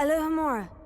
Alohomora.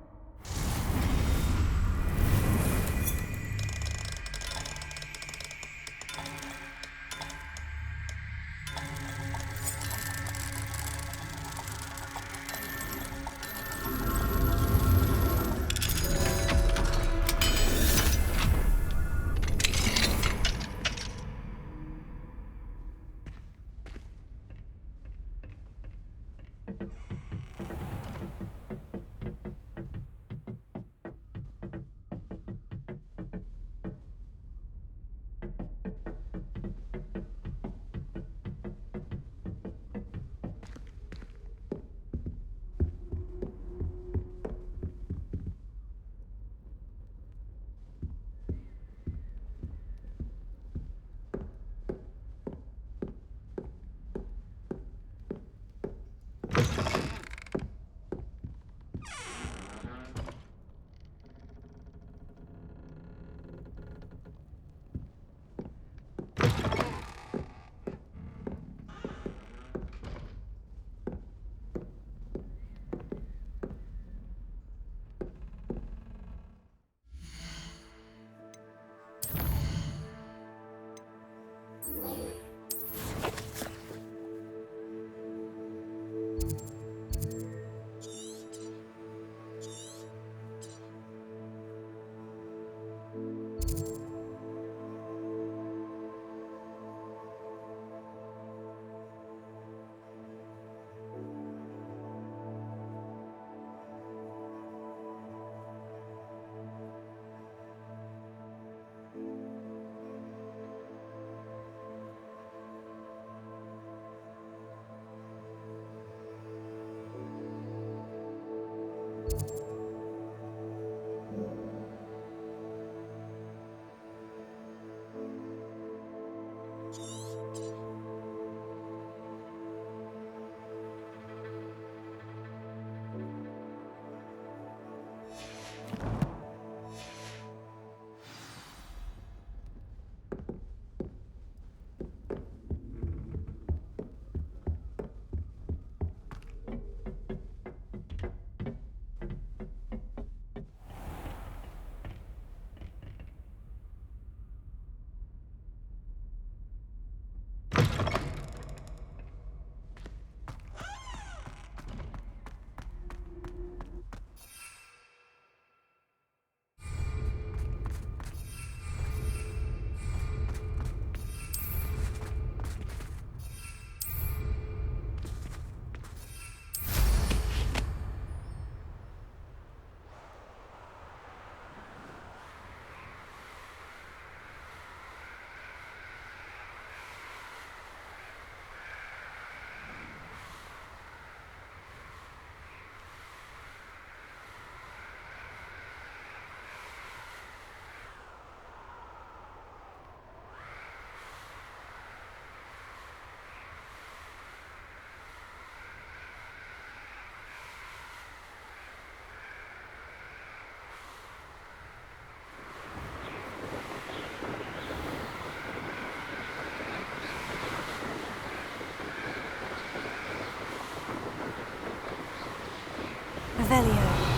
Revelio.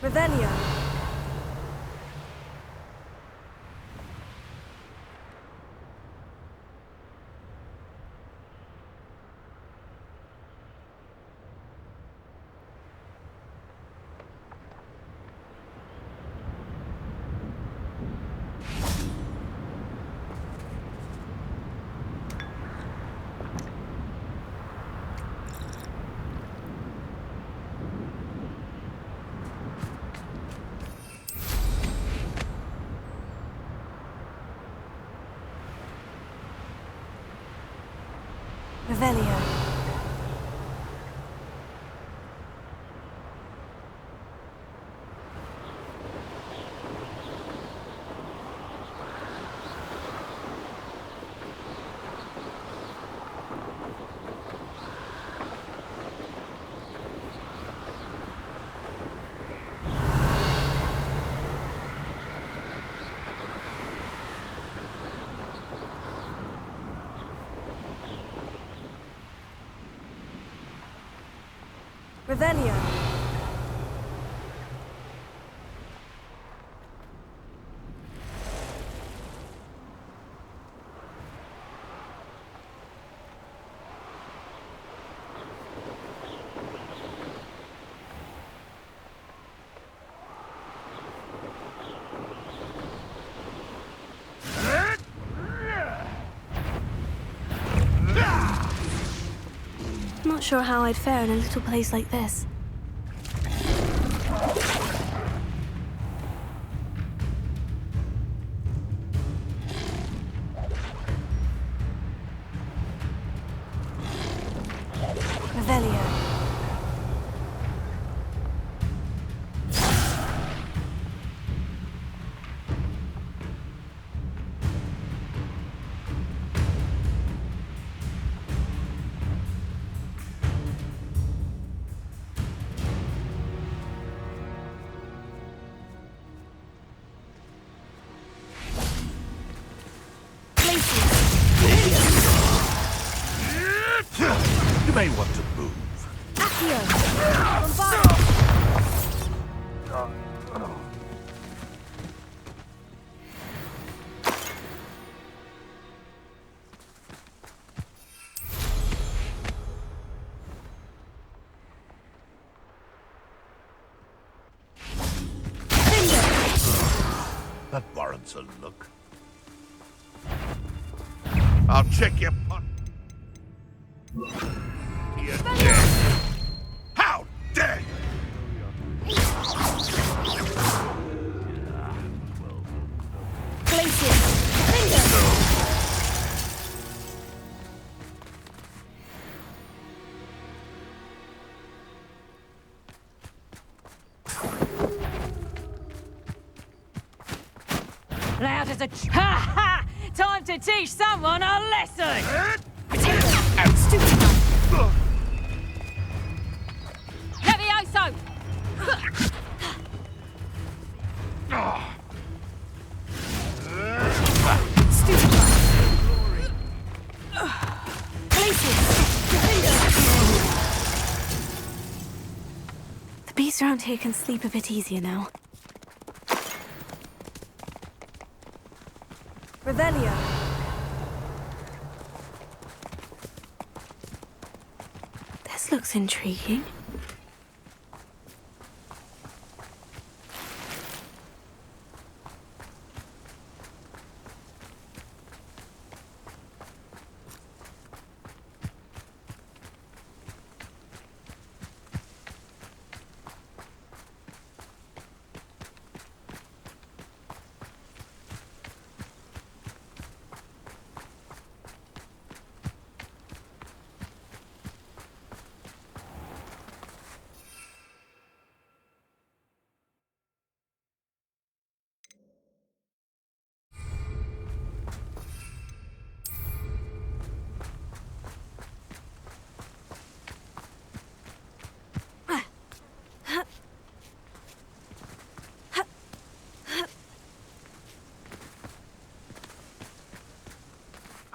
Revelio. Revelio. Revelio. Not sure how I'd fare in a little place like this. Revelio. You may want to move. Accio. Bombardo. That warrants a look. I'll check your pot. You're dead. How dare you! Glacier. Finger. Loud as a ha ha! Time to teach someone a lesson! Levioso! The beasts around here can sleep a bit easier now. Revelio. This looks intriguing.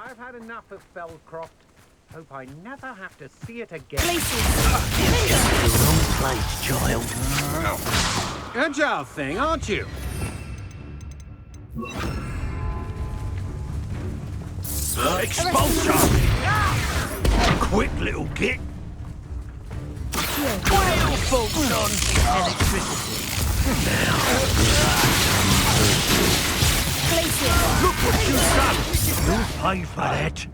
I've had enough of Fellcroft. Hope I never have to see it again. The wrong place, child. Agile thing, aren't you? Expulsion! Quick little git! Whale folks on electricity. Look what you've done! You'll pay for that.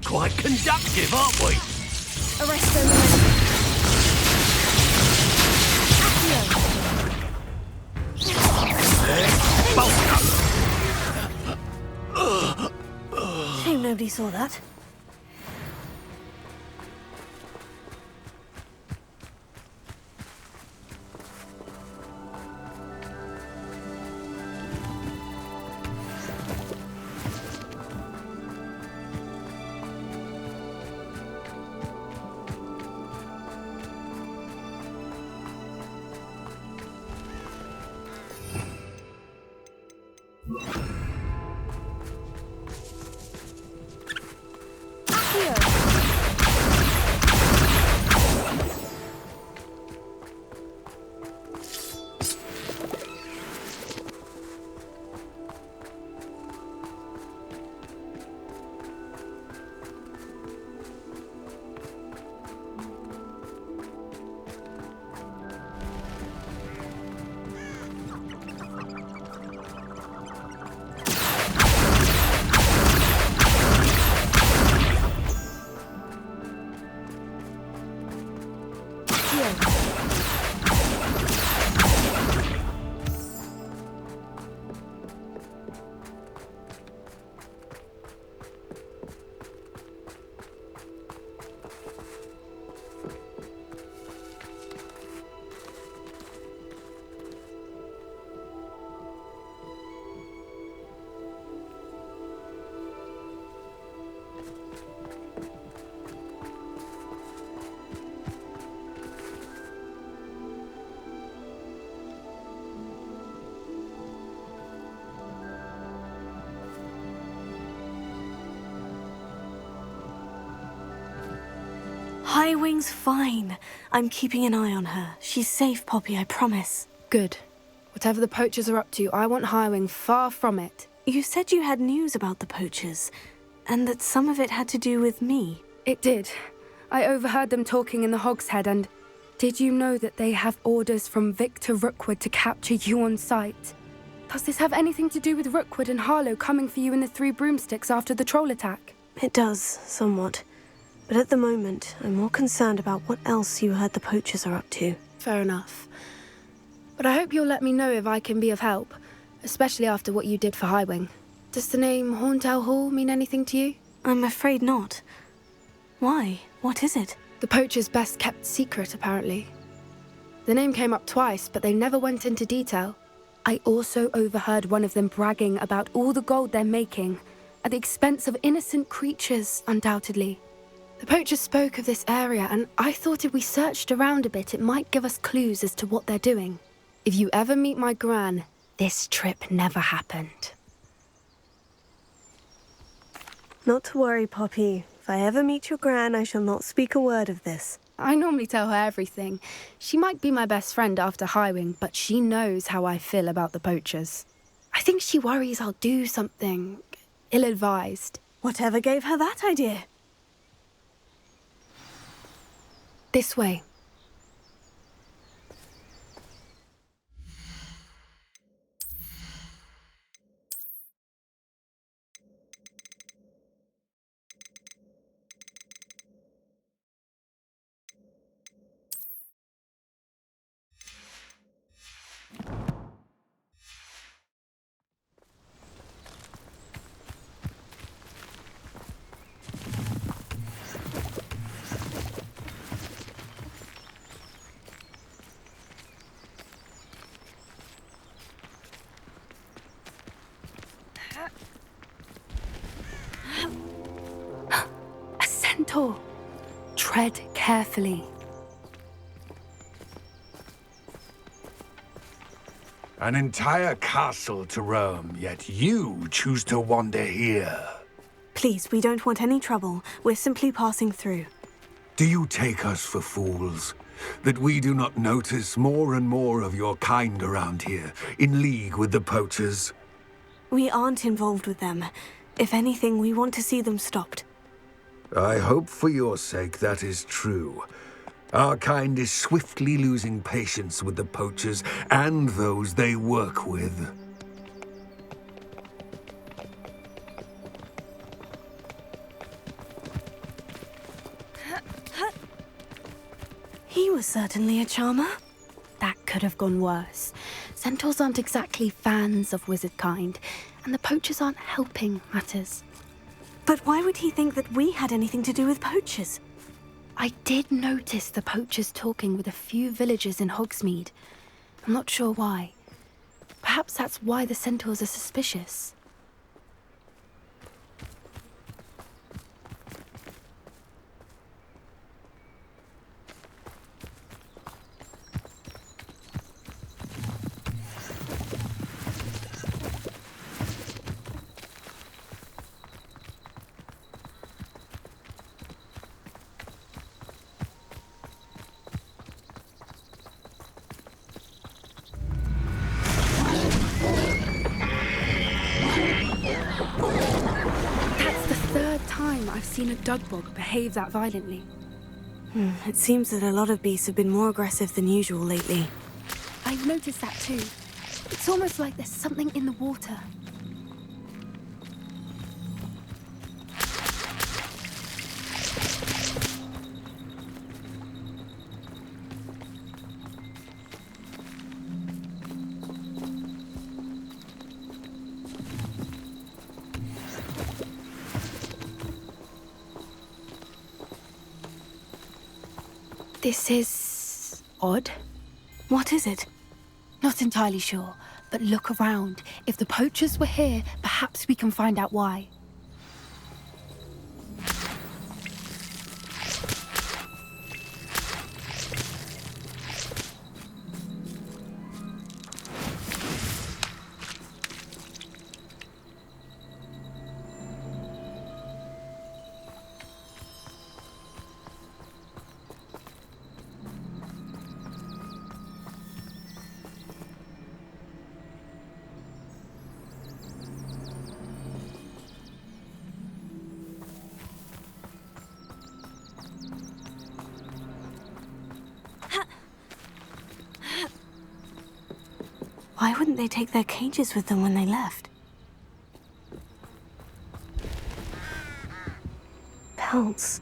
Quite conductive, aren't we? saw that. Highwing's fine. I'm keeping an eye on her. She's safe, Poppy, I promise. Good. Whatever the poachers are up to, I want Highwing far from it. You said you had news about the poachers, and that some of it had to do with me. It did. I overheard them talking in the Hogshead, and did you know that they have orders from Victor Rookwood to capture you on sight? Does this have anything to do with Rookwood and Harlow coming for you in the Three Broomsticks after the troll attack? It does, somewhat. But at the moment, I'm more concerned about what else you heard the poachers are up to. Fair enough. But I hope you'll let me know if I can be of help, especially after what you did for Highwing. Does the name Horntail Hall mean anything to you? I'm afraid not. Why? What is it? The poachers' best kept secret, apparently. The name came up twice, but they never went into detail. I also overheard one of them bragging about all the gold they're making, at the expense of innocent creatures, undoubtedly. The poachers spoke of this area, and I thought if we searched around a bit, it might give us clues as to what they're doing. If you ever meet my gran, this trip never happened. Not to worry, Poppy. If I ever meet your gran, I shall not speak a word of this. I normally tell her everything. She might be my best friend after Highwing, but she knows how I feel about the poachers. I think she worries I'll do something ill-advised. Whatever gave her that idea? This way. A centaur. Tread carefully. An entire castle to roam, yet you choose to wander here. Please, we don't want any trouble. We're simply passing through. Do you take us for fools? That we do not notice more and more of your kind around here, in league with the poachers? We aren't involved with them. If anything, we want to see them stopped. I hope for your sake that is true. Our kind is swiftly losing patience with the poachers and those they work with. He was certainly a charmer. That could have gone worse. Centaurs aren't exactly fans of wizard kind, and the poachers aren't helping matters. But why would he think that we had anything to do with poachers? I did notice the poachers talking with a few villagers in Hogsmeade. I'm not sure why. Perhaps that's why the centaurs are suspicious. I've seen a dugbog behave that violently. It seems that a lot of beasts have been more aggressive than usual lately. I've noticed that too. It's almost like there's something in the water. This is odd. What is it? Not entirely sure, but look around. If the poachers were here, perhaps we can find out why. Why wouldn't they take their cages with them when they left? Pelts.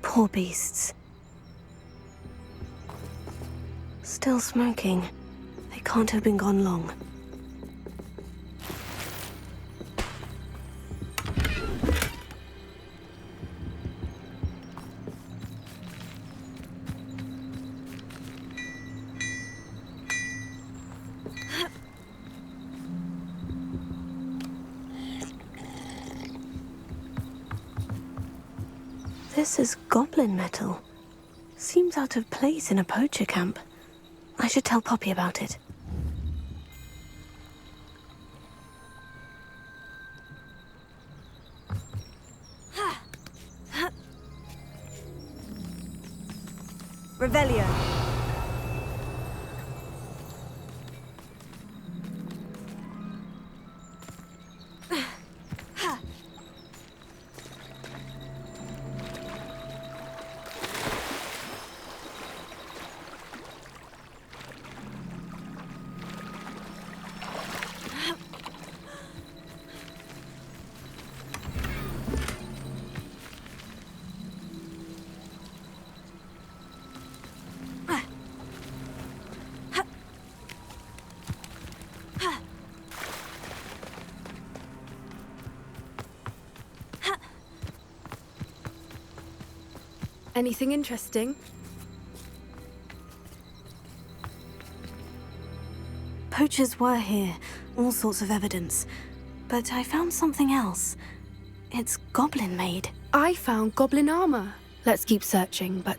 Poor beasts. Still smoking. They can't have been gone long. This is goblin metal. Seems out of place in a poacher camp. I should tell Poppy about it. Revelio. Anything interesting? Poachers were here, all sorts of evidence. But I found something else. It's goblin-made. I found goblin armor. Let's keep searching, but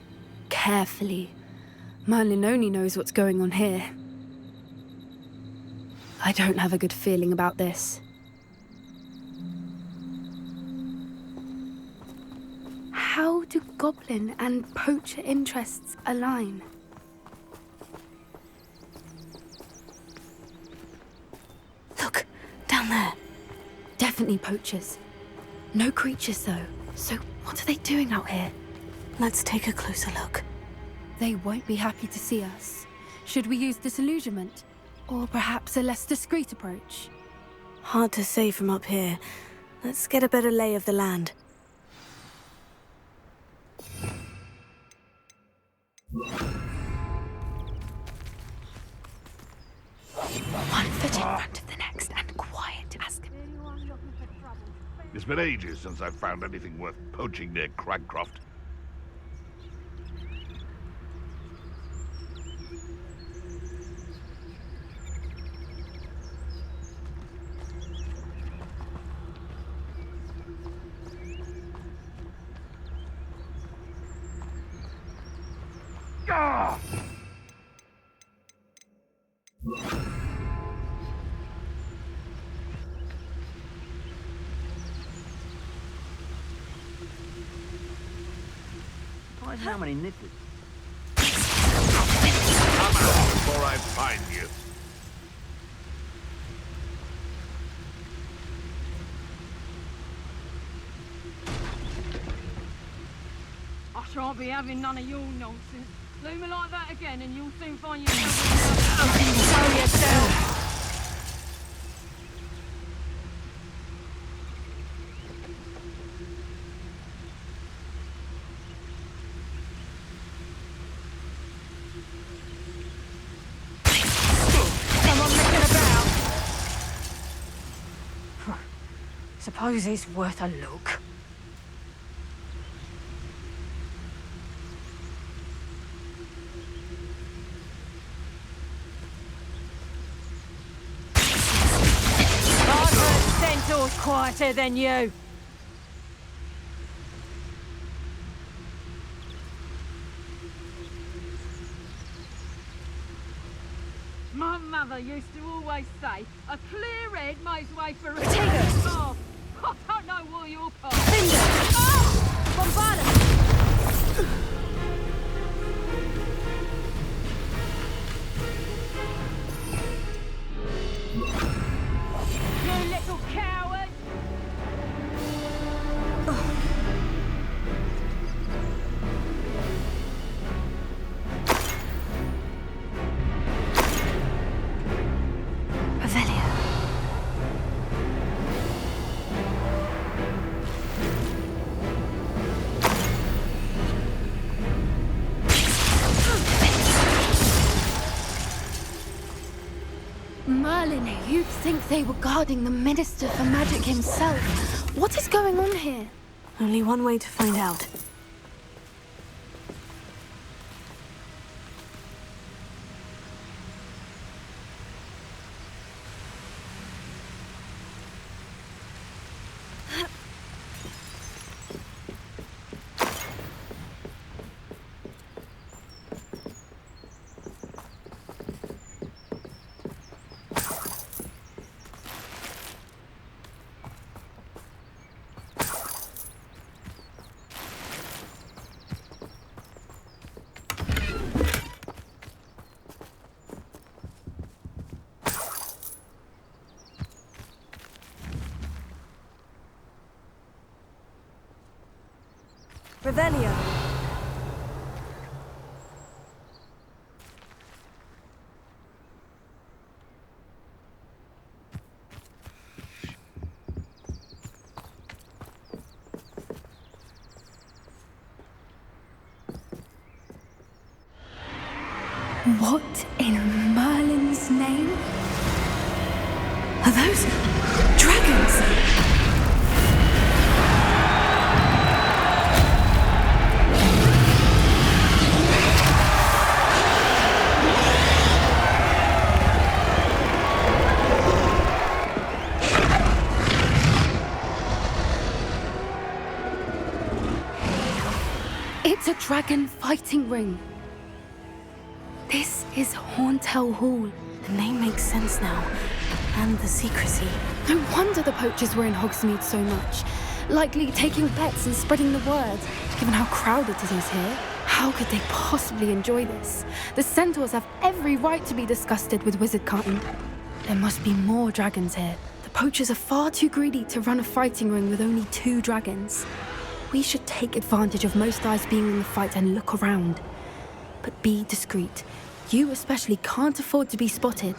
carefully. Merlin only knows what's going on here. I don't have a good feeling about this. How do goblin and poacher interests align? Look, down there. Definitely poachers. No creatures though. So what are they doing out here? Let's take a closer look. They won't be happy to see us. Should we use disillusionment? Or perhaps a less discreet approach? Hard to say from up here. Let's get a better lay of the land. One foot in front of the next and quiet as... It's been ages since I've found anything worth poaching near Cragcroft. Ah! How many nippers? Come out before I find you. I shan't be having none of your nonsense. Leave me like that again and you'll soon find yourself in show yourself. Someone messing about. Suppose it's worth a look. Centaur's quieter than you. My mother used to always say, a clear head makes way for a Potatoes. Oh, I don't know what you're part. Cinder! Oh! Bombardus! You little coward! Revelio. Merlin, you'd think they were guarding the Minister for Magic himself. What is going on here? Only one way to find out. Revelio. What in Merlin's name? Are those dragons? It's a dragon fighting ring. This is Hauntel Hall. The name makes sense now. And the secrecy. No wonder the poachers were in Hogsmeade so much. Likely taking bets and spreading the word, given how crowded it is here. How could they possibly enjoy this? The centaurs have every right to be disgusted with wizard cutting. There must be more dragons here. The poachers are far too greedy to run a fighting ring with only 2 dragons. We should take advantage of most eyes being in the fight and look around. But be discreet. You especially can't afford to be spotted.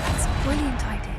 That's a brilliant idea.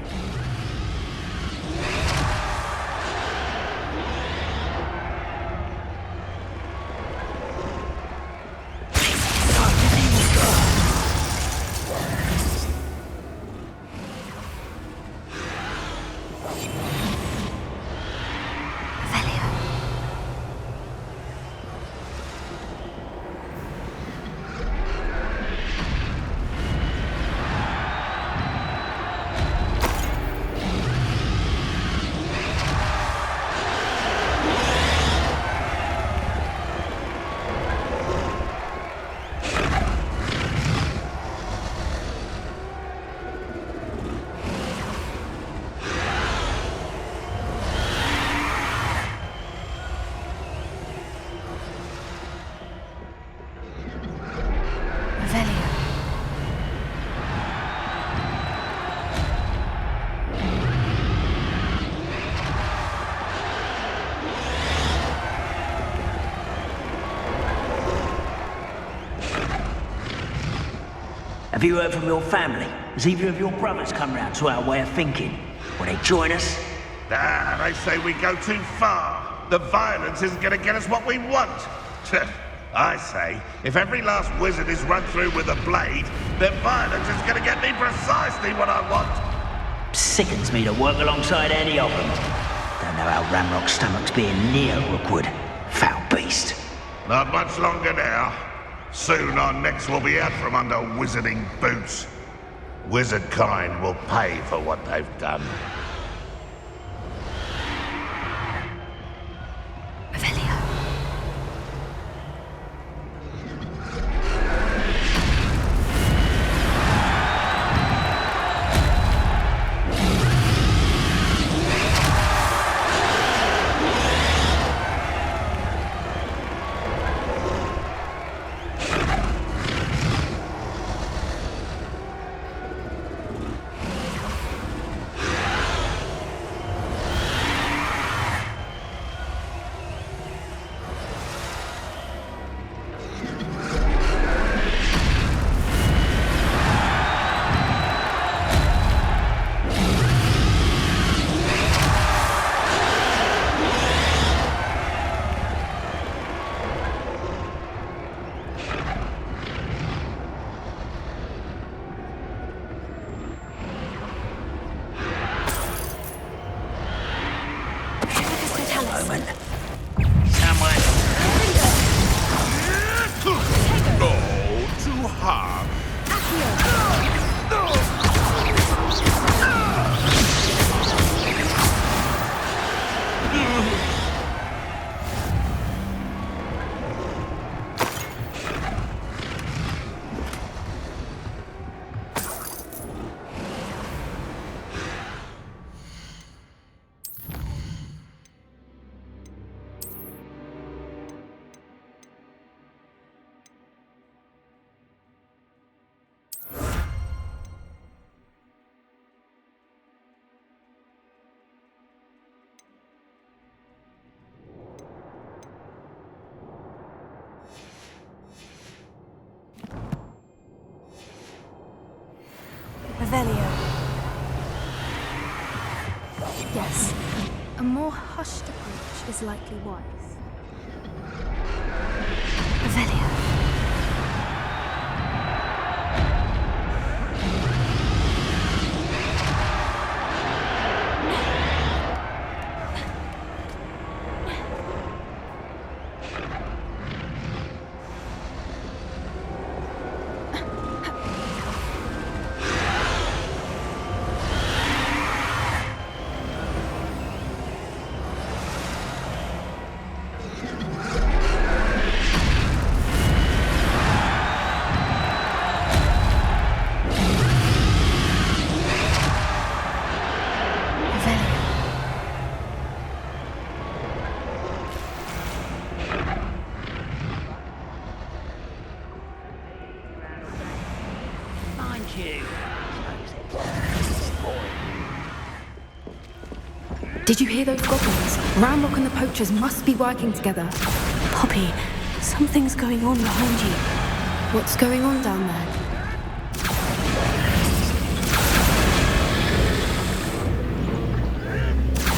Have you heard from your family? Has either of your brothers come round to our way of thinking? Will they join us? Ah, they say we go too far. The violence isn't going to get us what we want. I say, if every last wizard is run through with a blade, then violence is going to get me precisely what I want. Sickens me to work alongside any of them. Don't know how Ramrock's stomach's being near Rookwood. Foul beast. Not much longer now. Soon our necks will be out from under wizarding boots. Wizard kind will pay for what they've done. Revelio. Revelio. Yes, a more hushed approach is likely wise. Revelio. Did you hear those goblins? Ramrock and the poachers must be working together. Poppy, something's going on behind you. What's going on down there?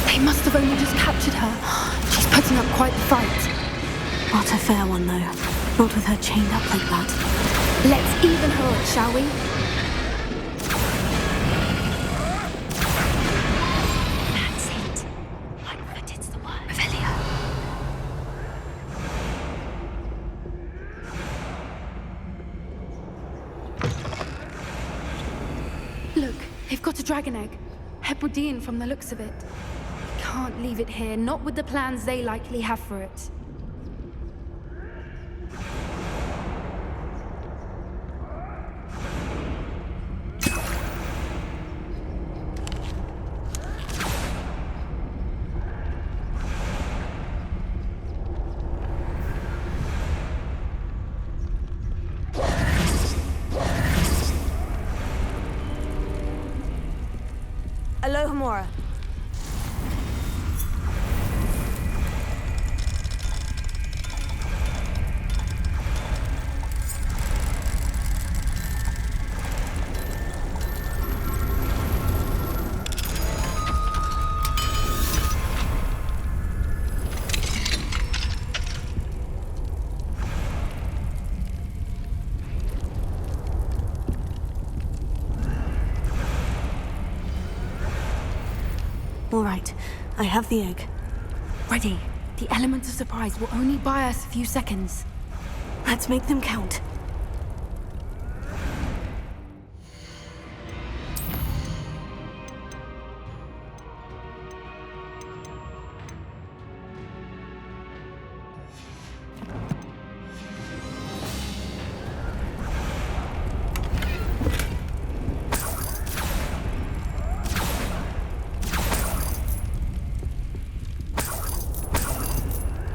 They must have only just captured her. She's putting up quite the fight. Not a fair one, though. Not with her chained up like that. Let's even her up, shall we? That's it. Like that it's the word. Revelio. Look, they've got a dragon egg. Hebridean from the looks of it. Can't leave it here, not with the plans they likely have for it. Alohomora. All right, I have the egg. Ready. The element of surprise will only buy us a few seconds. Let's make them count.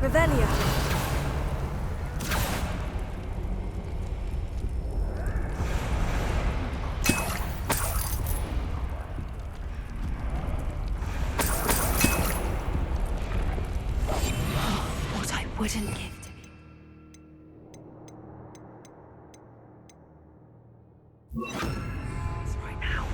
Revelio. What I wouldn't give to be. It's right now.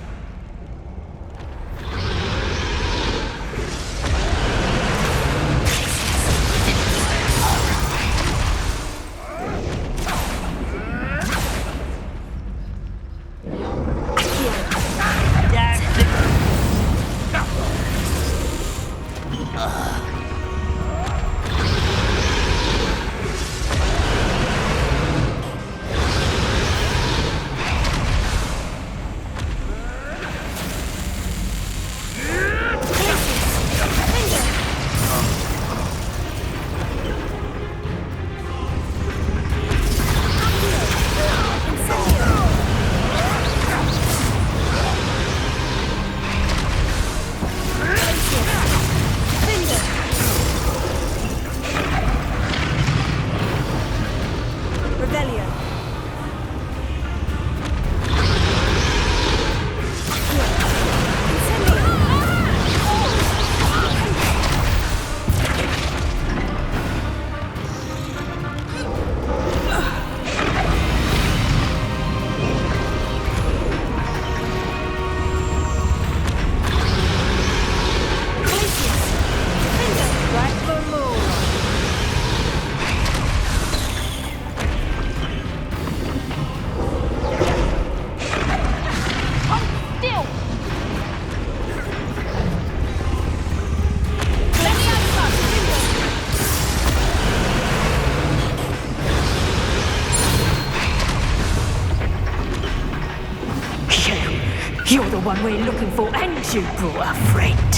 You're the one we're looking for, and you brought a friend.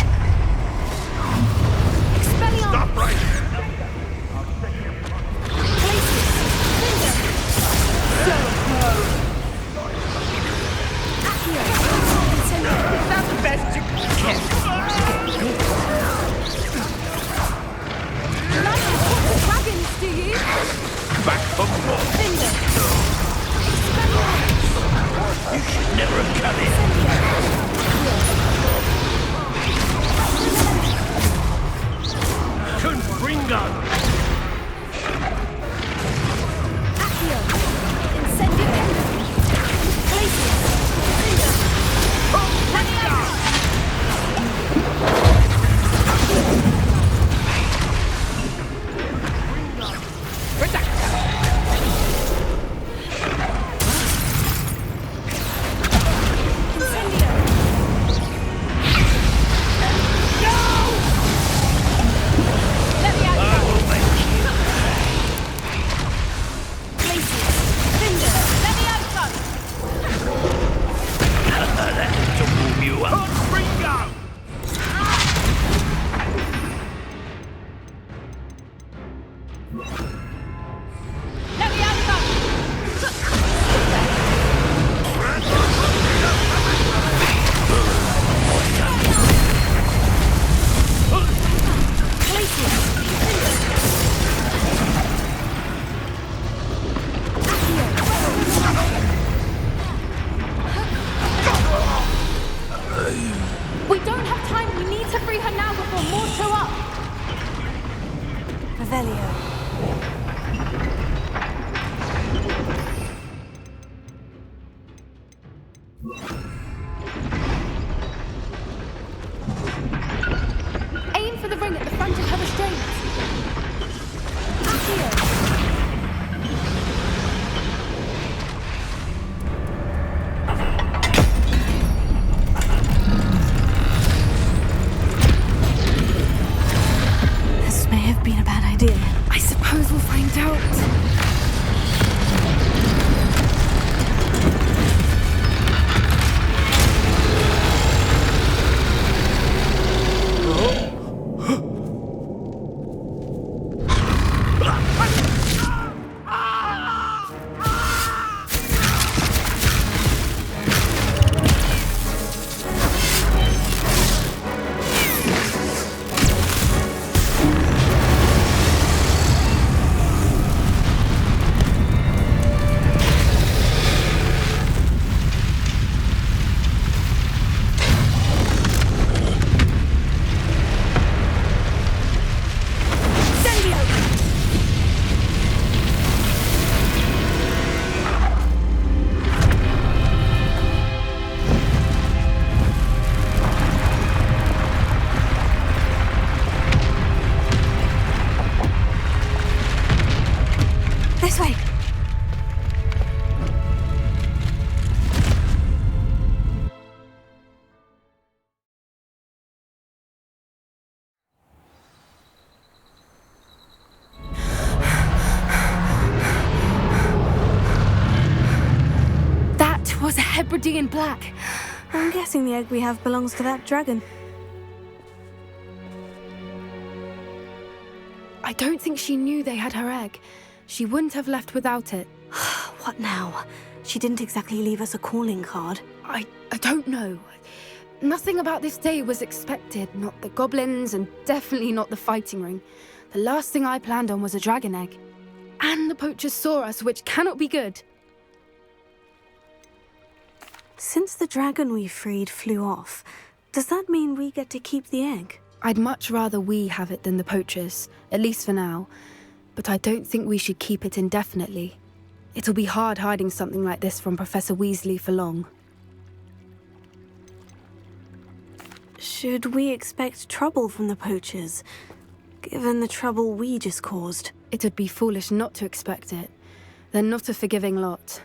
Stop right here! That's the best you can get. Dragons, do you? Back for more! You should never have come in. Confringo! We don't have time. We need to free her now before more show up. Revelio. Aim for the ring at the front of her restraints. Accio. This way! That was a Hebridean black. I'm guessing the egg we have belongs to that dragon. I don't think she knew they had her egg. She wouldn't have left without it. What now? She didn't exactly leave us a calling card. I don't know. Nothing about this day was expected. Not the goblins, and definitely not the fighting ring. The last thing I planned on was a dragon egg. And the poachers saw us, which cannot be good. Since the dragon we freed flew off, does that mean we get to keep the egg? I'd much rather we have it than the poachers, at least for now. But I don't think we should keep it indefinitely. It'll be hard hiding something like this from Professor Weasley for long. Should we expect trouble from the poachers, given the trouble we just caused? It would be foolish not to expect it. They're not a forgiving lot.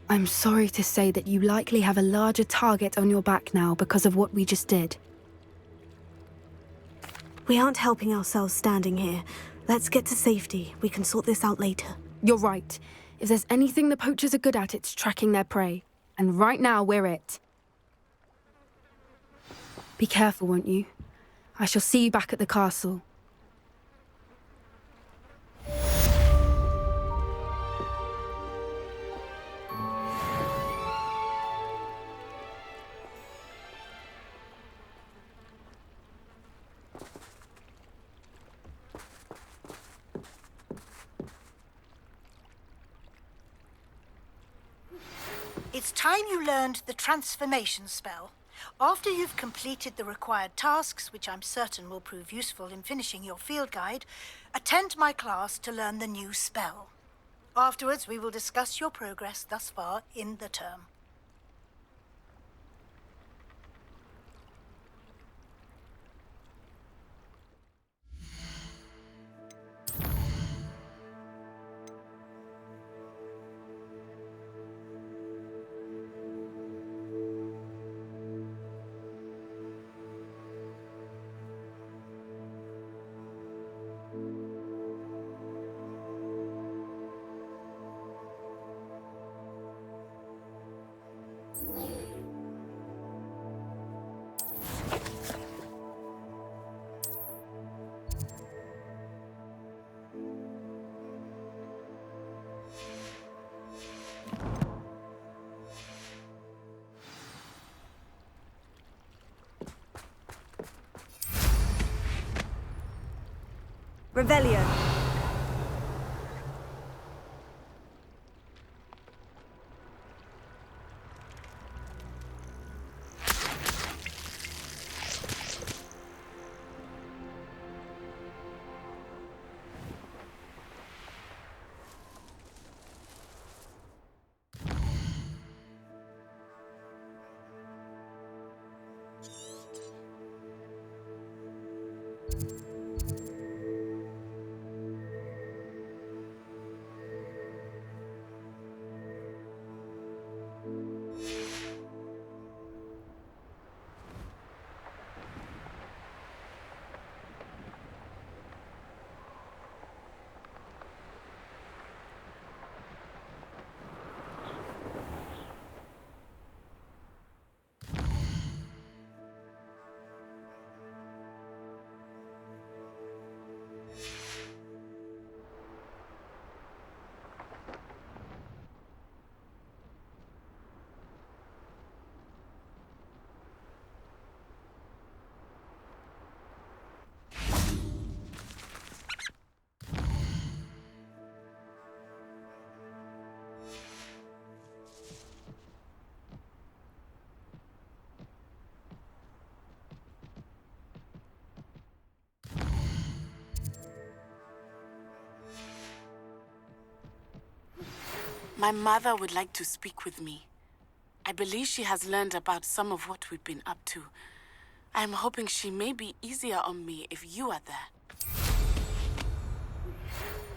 I'm sorry to say that you likely have a larger target on your back now because of what we just did. We aren't helping ourselves standing here. Let's get to safety. We can sort this out later. You're right. If there's anything the poachers are good at, it's tracking their prey. And right now, we're it. Be careful, won't you? I shall see you back at the castle. It's time you learned the transformation spell. After you've completed the required tasks, which I'm certain will prove useful in finishing your field guide, attend my class to learn the new spell. Afterwards, we will discuss your progress thus far in the term. Revelio. My mother would like to speak with me. I believe she has learned about some of what we've been up to. I am hoping she may be easier on me if you are there.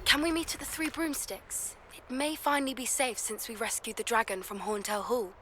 Can we meet at the Three Broomsticks? may finally be safe since we rescued the dragon from Horntail Hall.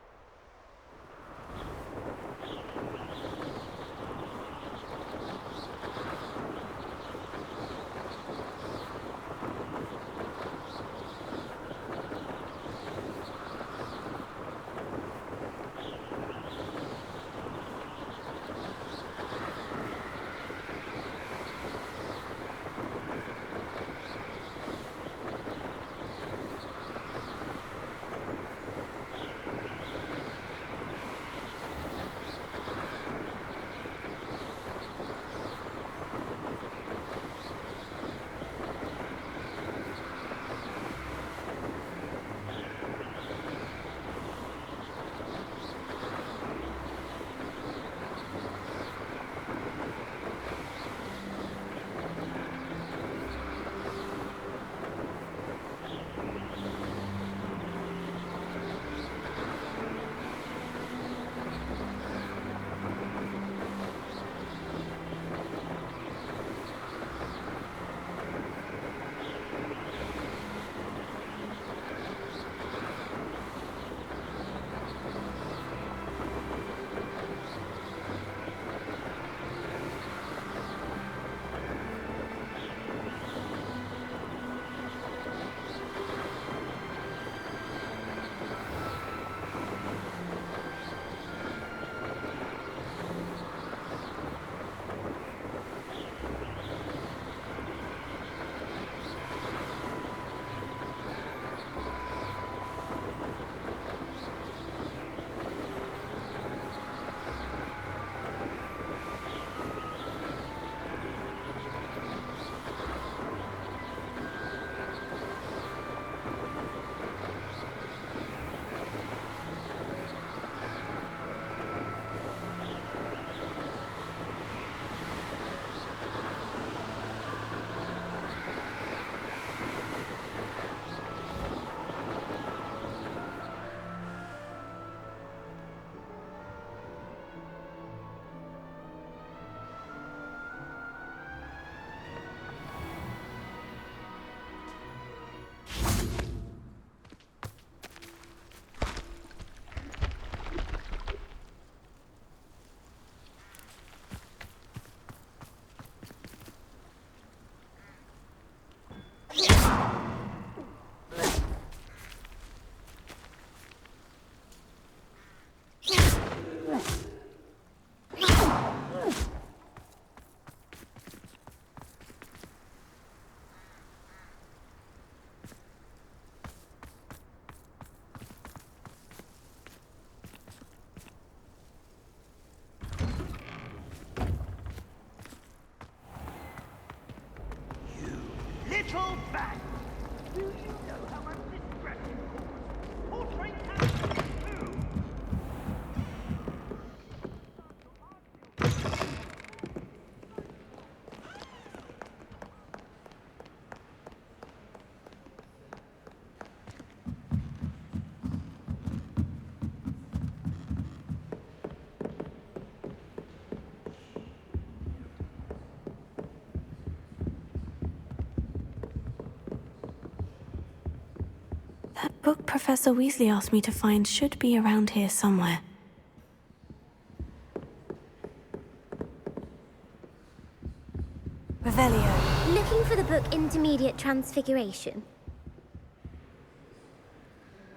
Little bat! Do you know how much this dragon costs? Portrait and too! That book Professor Weasley asked me to find should be around here somewhere. Revelio. Looking for the book Intermediate Transfiguration?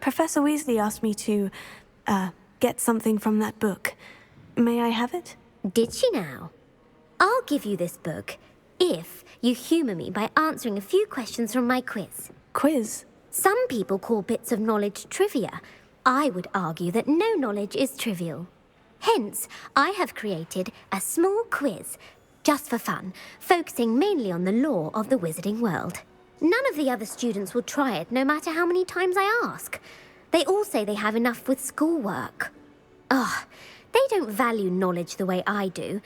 Professor Weasley asked me to, get something from that book. May I have it? Did she now? I'll give you this book if you humour me by answering a few questions from my quiz. Quiz? Some people call bits of knowledge trivia. I would argue that no knowledge is trivial. Hence, I have created a small quiz, just for fun, focusing mainly on the lore of the wizarding world. None of the other students will try it, no matter how many times I ask. They all say they have enough with schoolwork. Ugh, they don't value knowledge the way I do.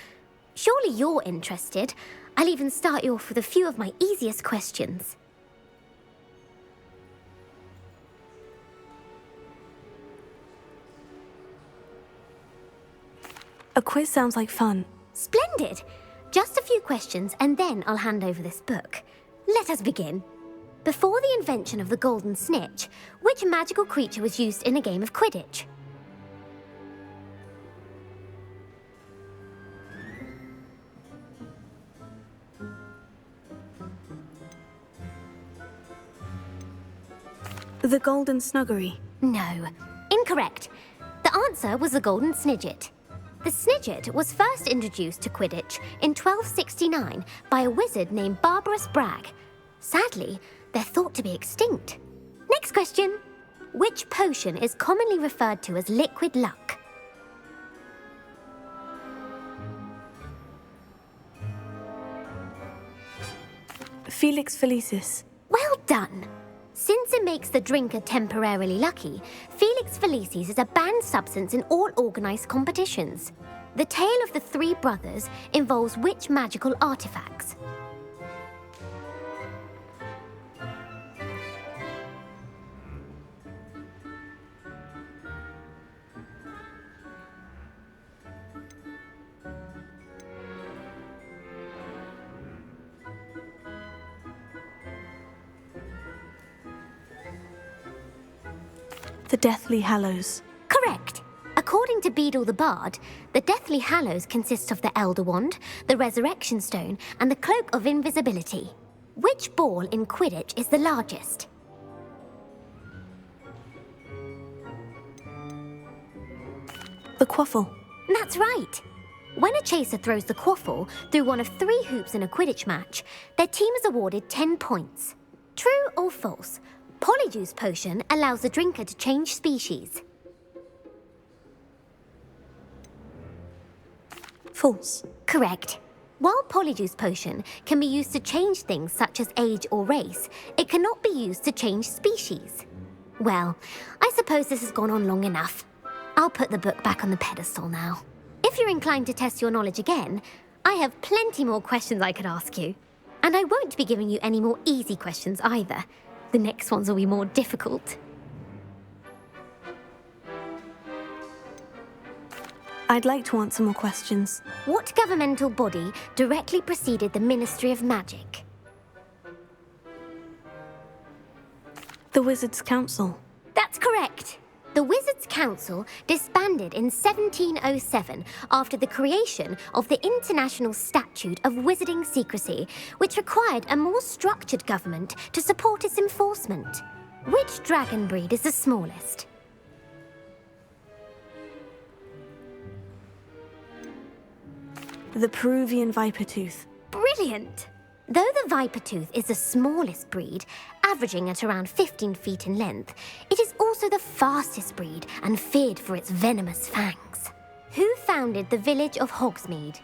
Surely you're interested. I'll even start you off with a few of my easiest questions. A quiz sounds like fun. Splendid! Just a few questions and then I'll hand over this book. Let us begin. Before the invention of the golden snitch, which magical creature was used in a game of Quidditch? The Golden Snuggery. No, incorrect. The answer was the golden snidget. The snidget was first introduced to Quidditch in 1269 by a wizard named Barbarous Bragg. Sadly, they're thought to be extinct. Next question. Which potion is commonly referred to as liquid luck? Felix Felicis. Well done. Since it makes the drinker temporarily lucky, Felix Felicis is a banned substance in all organised competitions. The tale of the three brothers involves which magical artifacts? The Deathly Hallows. Correct. According to Beadle the Bard, the Deathly Hallows consists of the Elder Wand, the Resurrection Stone, and the Cloak of Invisibility. Which ball in Quidditch is the largest? The Quaffle. That's right. When a chaser throws the quaffle through one of 3 hoops in a Quidditch match, their team is awarded 10 points. True or false? Polyjuice Potion allows the drinker to change species. False. Correct. While Polyjuice Potion can be used to change things such as age or race, it cannot be used to change species. Well, I suppose this has gone on long enough. I'll put the book back on the pedestal now. If you're inclined to test your knowledge again, I have plenty more questions I could ask you. And I won't be giving you any more easy questions either. The next ones will be more difficult. I'd like to answer more questions. What governmental body directly preceded the Ministry of Magic? The Wizards' Council. That's correct. The Wizards' Council disbanded in 1707 after the creation of the International Statute of Wizarding Secrecy, which required a more structured government to support its enforcement. Which dragon breed is the smallest? The Peruvian Vipertooth. Brilliant! Though the Vipertooth is the smallest breed, averaging at around 15 feet in length, it is also the fastest breed and feared for its venomous fangs. Who founded the village of Hogsmeade?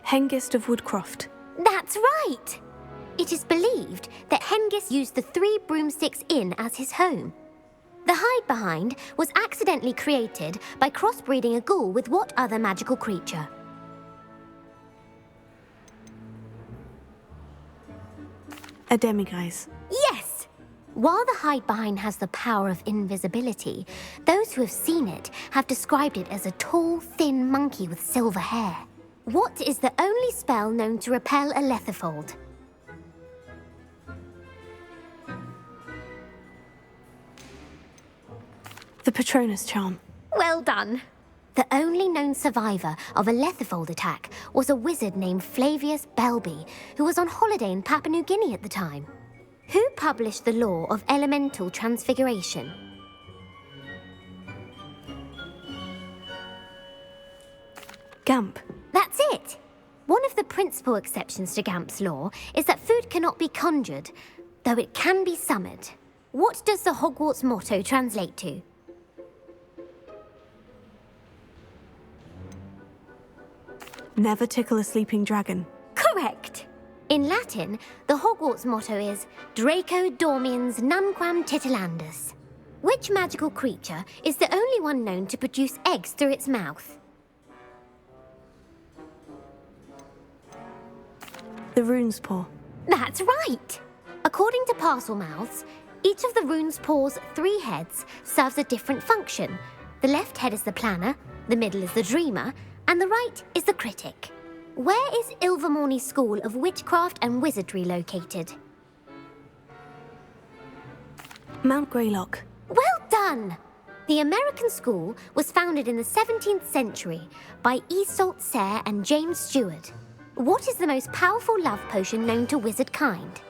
Hengist of Woodcroft. That's right! It is believed that Hengist used the 3 Broomsticks Inn as his home. The hide-behind was accidentally created by crossbreeding a ghoul with what other magical creature? A demiguise. Yes! While the hide-behind has the power of invisibility, those who have seen it have described it as a tall, thin monkey with silver hair. What is the only spell known to repel a lethifold? The Patronus Charm. Well done. The only known survivor of a lethifold attack was a wizard named Flavius Belby, who was on holiday in Papua New Guinea at the time. Who published the law of elemental transfiguration? Gamp. That's it! One of the principal exceptions to Gamp's law is that food cannot be conjured, though it can be summoned. What does the Hogwarts motto translate to? Never tickle a sleeping dragon. Correct! In Latin, the Hogwarts motto is Draco Dormiens Nunquam Titilandus. Which magical creature is the only one known to produce eggs through its mouth? The Rune's Paw. That's right! According to Parselmouths, each of the Rune's Paw's 3 heads serves a different function. The left head is the planner, the middle is the dreamer, and the right is the critic. Where is Ilvermorny School of Witchcraft and Wizardry located? Mount Greylock. Well done! The American school was founded in the 17th century by Isolde Sayre and James Stewart. What is the most powerful love potion known to wizard kind?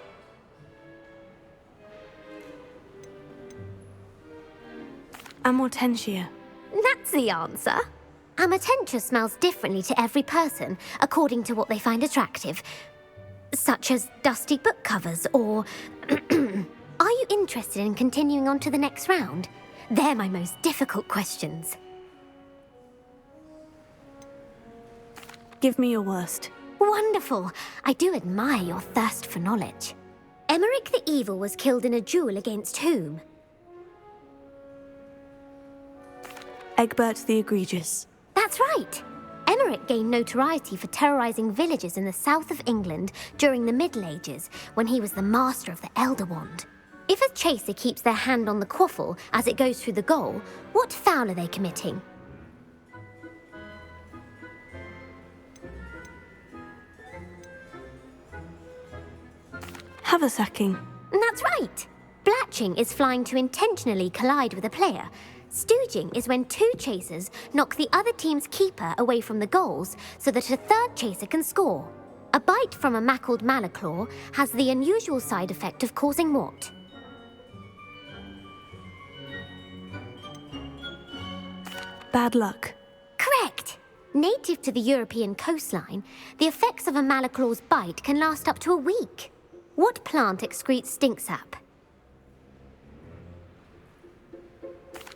Amortentia. That's the answer. Amortentia smells differently to every person according to what they find attractive, such as dusty book covers or... Are you interested in continuing on to the next round? They're my most difficult questions. Give me your worst. Wonderful. I do admire your thirst for knowledge. Emmerich the Evil was killed in a duel against whom? Egbert the Egregious. That's right. Emmerich gained notoriety for terrorizing villages in the south of England during the Middle Ages when he was the master of the Elder Wand. If a chaser keeps their hand on the quaffle as it goes through the goal, what foul are they committing? Haversacking. That's right. Blatching is flying to intentionally collide with a player. Stooging is when two chasers knock the other team's keeper away from the goals so that a third chaser can score. A bite from a mackled malaclaw has the unusual side effect of causing what? Bad luck. Correct. Native to the European coastline, the effects of a malaclaw's bite can last up to a week. What plant excretes stink sap?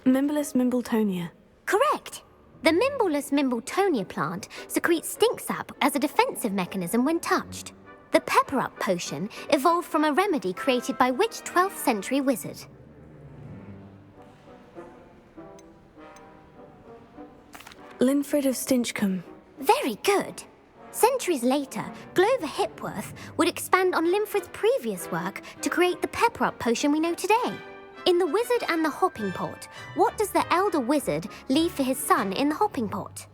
Mimblus Mimbletonia. Correct. The Mimblus Mimbletonia plant secretes stink sap as a defensive mechanism when touched. The pepper-up potion evolved from a remedy created by which 12th century wizard? Linfred of Stinchcombe. Very good. Centuries later, Glover Hipworth would expand on Linfred's previous work to create the pepper-up potion we know today. In The Wizard and the Hopping Pot, what does the elder wizard leave for his son in the hopping pot?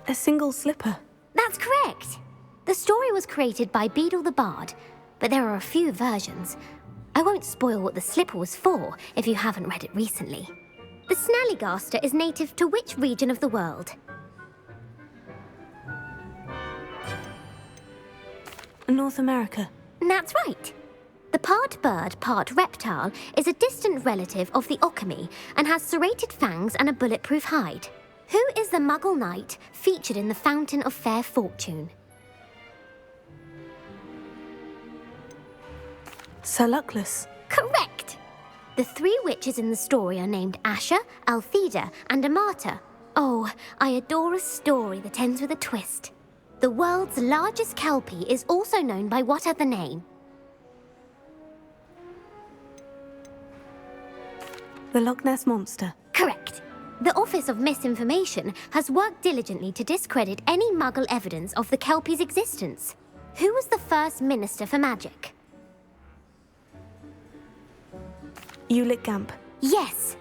A single slipper. That's correct. The story was created by Beadle the Bard, but there are a few versions. I won't spoil what the slipper was for if you haven't read it recently. The Snallygaster is native to which region of the world? North America. That's right. The part bird, part reptile is a distant relative of the Occamy and has serrated fangs and a bulletproof hide. Who is the Muggle knight featured in the Fountain of Fair Fortune? Sir Luckless. Correct! The three witches in the story are named Asher, Altheda, and Amata. Oh, I adore a story that ends with a twist. The world's largest kelpie is also known by what other name? The Loch Ness Monster. Correct. The Office of Misinformation has worked diligently to discredit any Muggle evidence of the kelpie's existence. Who was the first Minister for Magic? Ulick Gamp. Yes.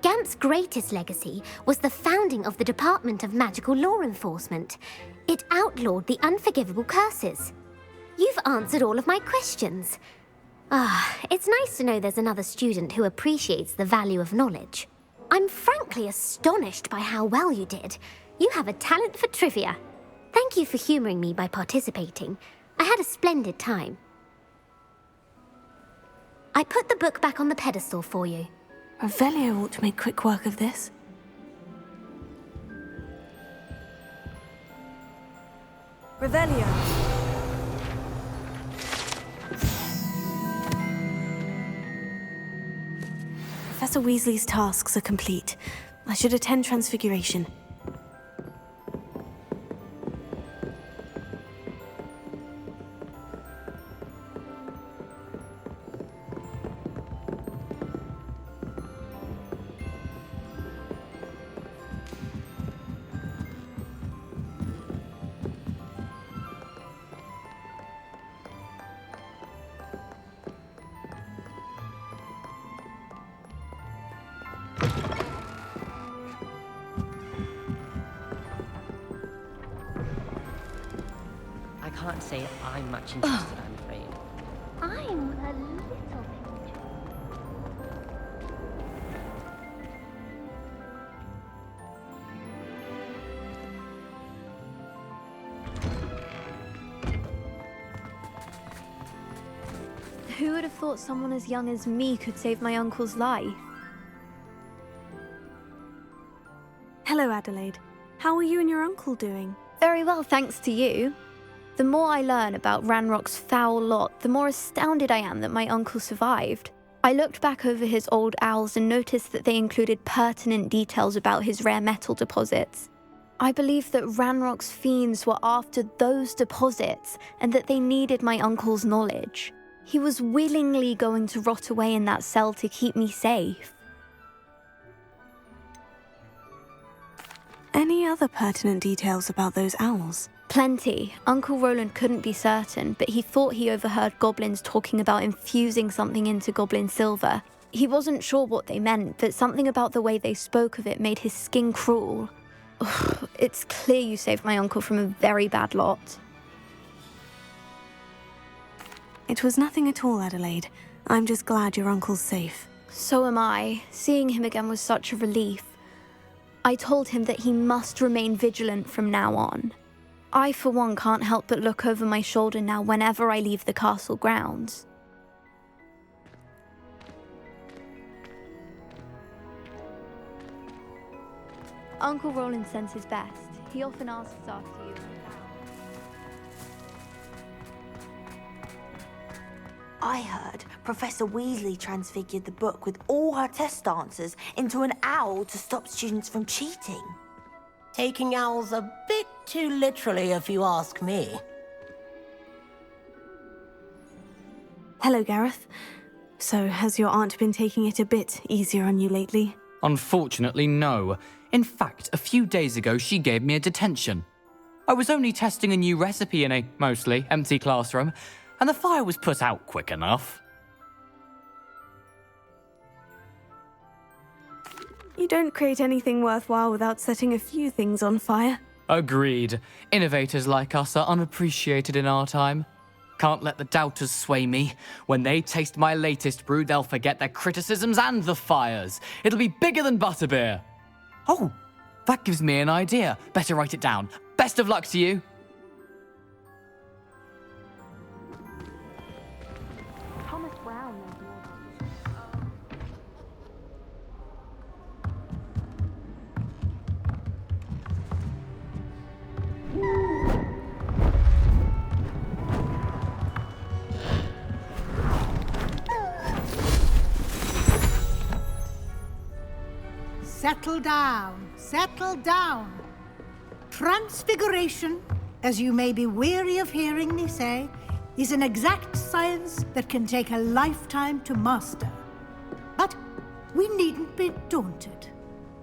Gamp's greatest legacy was the founding of the Department of Magical Law Enforcement. It outlawed the unforgivable curses. You've answered all of my questions. It's nice to know there's another student who appreciates the value of knowledge. I'm frankly astonished by how well you did. You have a talent for trivia. Thank you for humouring me by participating. I had a splendid time. I put the book back on the pedestal for you. Revelio ought to make quick work of this. Revelio. Professor Weasley's tasks are complete. I should attend Transfiguration. I can't say I'm much interested, I'm afraid. I'm a little bit. Who would have thought someone as young as me could save my uncle's life? Hello, Adelaide. How are you and your uncle doing? Very well, thanks to you. The more I learn about Ranrock's foul lot, the more astounded I am that my uncle survived. I looked back over his old owls and noticed that they included pertinent details about his rare metal deposits. I believe that Ranrock's fiends were after those deposits and that they needed my uncle's knowledge. He was willingly going to rot away in that cell to keep me safe. Any other pertinent details about those owls? Plenty. Uncle Roland couldn't be certain, but he thought he overheard goblins talking about infusing something into goblin silver. He wasn't sure what they meant, but something about the way they spoke of it made his skin crawl. Ugh, it's clear you saved my uncle from a very bad lot. It was nothing at all, Adelaide. I'm just glad your uncle's safe. So am I. Seeing him again was such a relief. I told him that he must remain vigilant from now on. I, for one, can't help but look over my shoulder now whenever I leave the castle grounds. Uncle Roland sends his best. He often asks after you. I heard Professor Weasley transfigured the book with all her test answers into an owl to stop students from cheating. Taking owls a bit too literally, if you ask me. Hello, Gareth. So, has your aunt been taking it a bit easier on you lately? Unfortunately, no. In fact, a few days ago, she gave me a detention. I was only testing a new recipe in a mostly empty classroom, and the fire was put out quick enough. You don't create anything worthwhile without setting a few things on fire. Agreed. Innovators like us are unappreciated in our time. Can't let the doubters sway me. When they taste my latest brew, they'll forget their criticisms and the fires. It'll be bigger than butterbeer. Oh, that gives me an idea. Better write it down. Best of luck to you. Thomas Brown knows more about this. Settle down, settle down. Transfiguration, as you may be weary of hearing me say, is an exact science that can take a lifetime to master. But we needn't be daunted.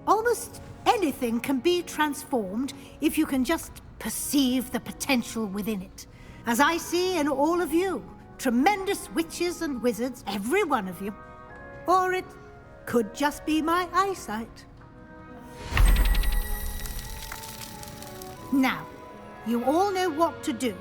Almost anything can be transformed if you can just perceive the potential within it. As I see in all of you, tremendous witches and wizards, every one of you. Or it could just be my eyesight. Now, you all know what to do.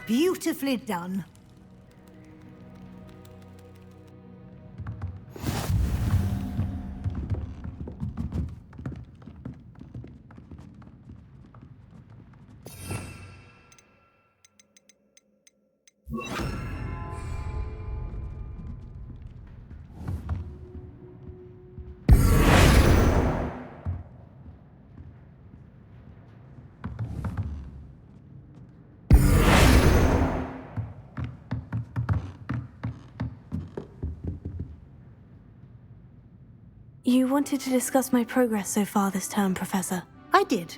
Beautifully done. You wanted to discuss my progress so far this term, Professor? I did.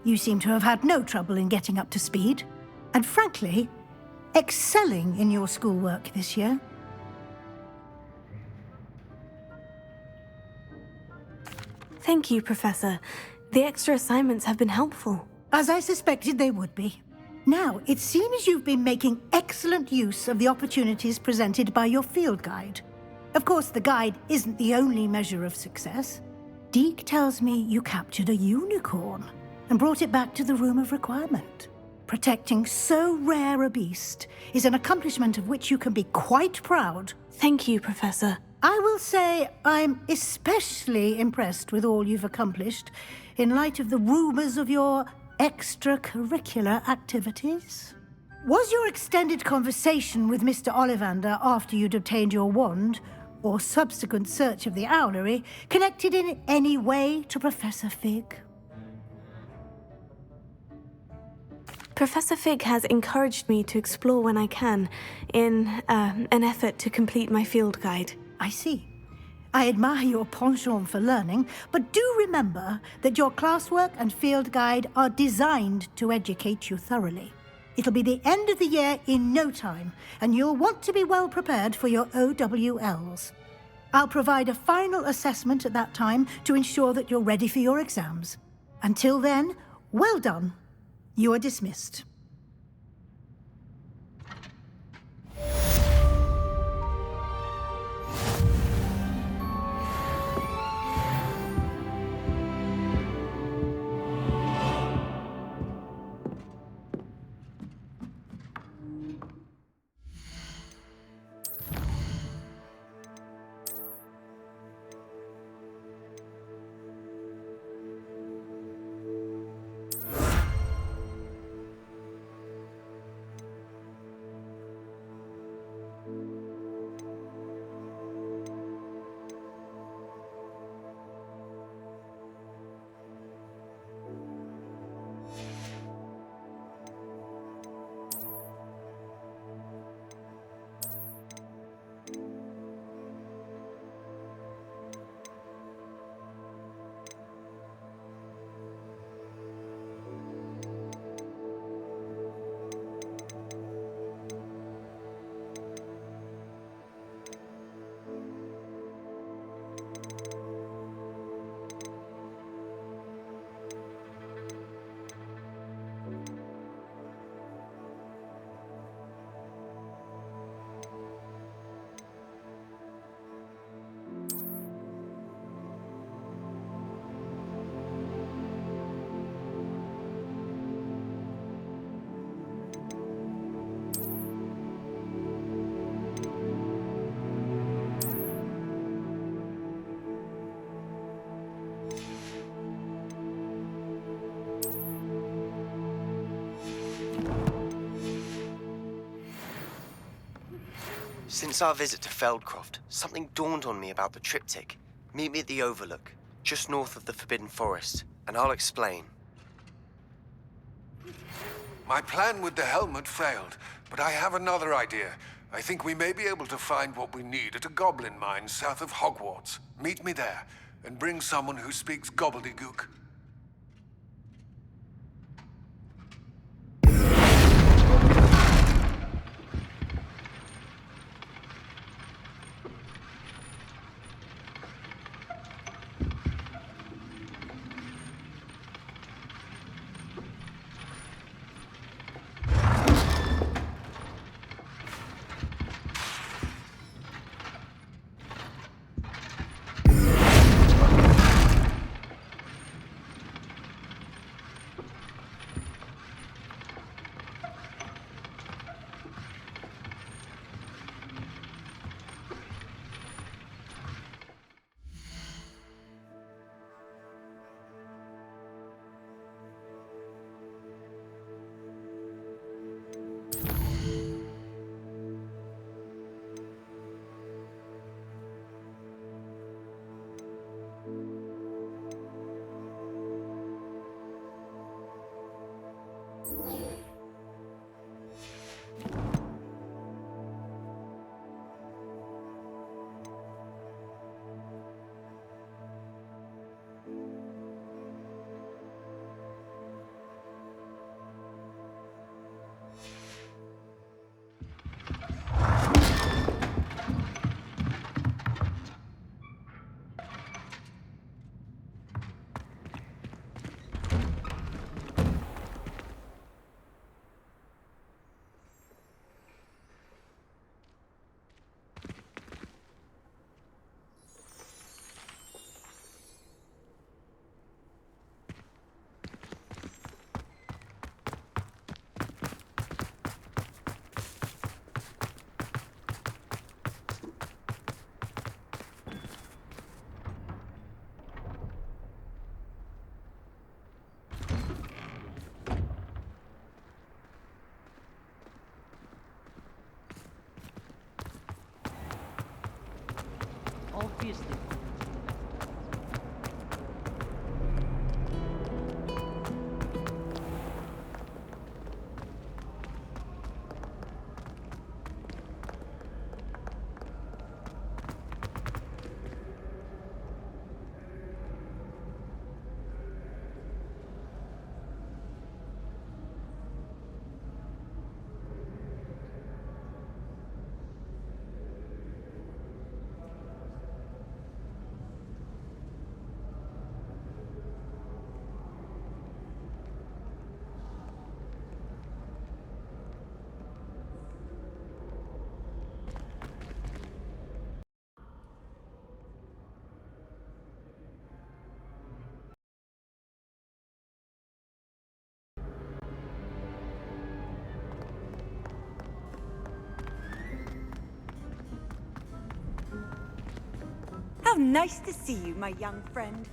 You seem to have had no trouble in getting up to speed, and frankly, excelling in your schoolwork this year. Thank you, Professor. The extra assignments have been helpful. As I suspected they would be. Now, it seems you've been making excellent use of the opportunities presented by your field guide. Of course, the guide isn't the only measure of success. Deke tells me you captured a unicorn and brought it back to the Room of Requirement. Protecting so rare a beast is an accomplishment of which you can be quite proud. Thank you, Professor. I will say I'm especially impressed with all you've accomplished in light of the rumors of your extracurricular activities. Was your extended conversation with Mr. Ollivander after you'd obtained your wand, or subsequent search of the owlery, connected in any way to Professor Fig? Professor Fig has encouraged me to explore when I can, in an effort to complete my field guide. I see. I admire your penchant for learning, but do remember that your classwork and field guide are designed to educate you thoroughly. It'll be the end of the year in no time, and you'll want to be well prepared for your OWLs. I'll provide a final assessment at that time to ensure that you're ready for your exams. Until then, well done. You are dismissed. Since our visit to Feldcroft, something dawned on me about the triptych. Meet me at the Overlook, just north of the Forbidden Forest, and I'll explain. My plan with the helmet failed, but I have another idea. I think we may be able to find what we need at a goblin mine south of Hogwarts. Meet me there, and bring someone who speaks gobbledygook. obviously. How nice to see you, my young friend.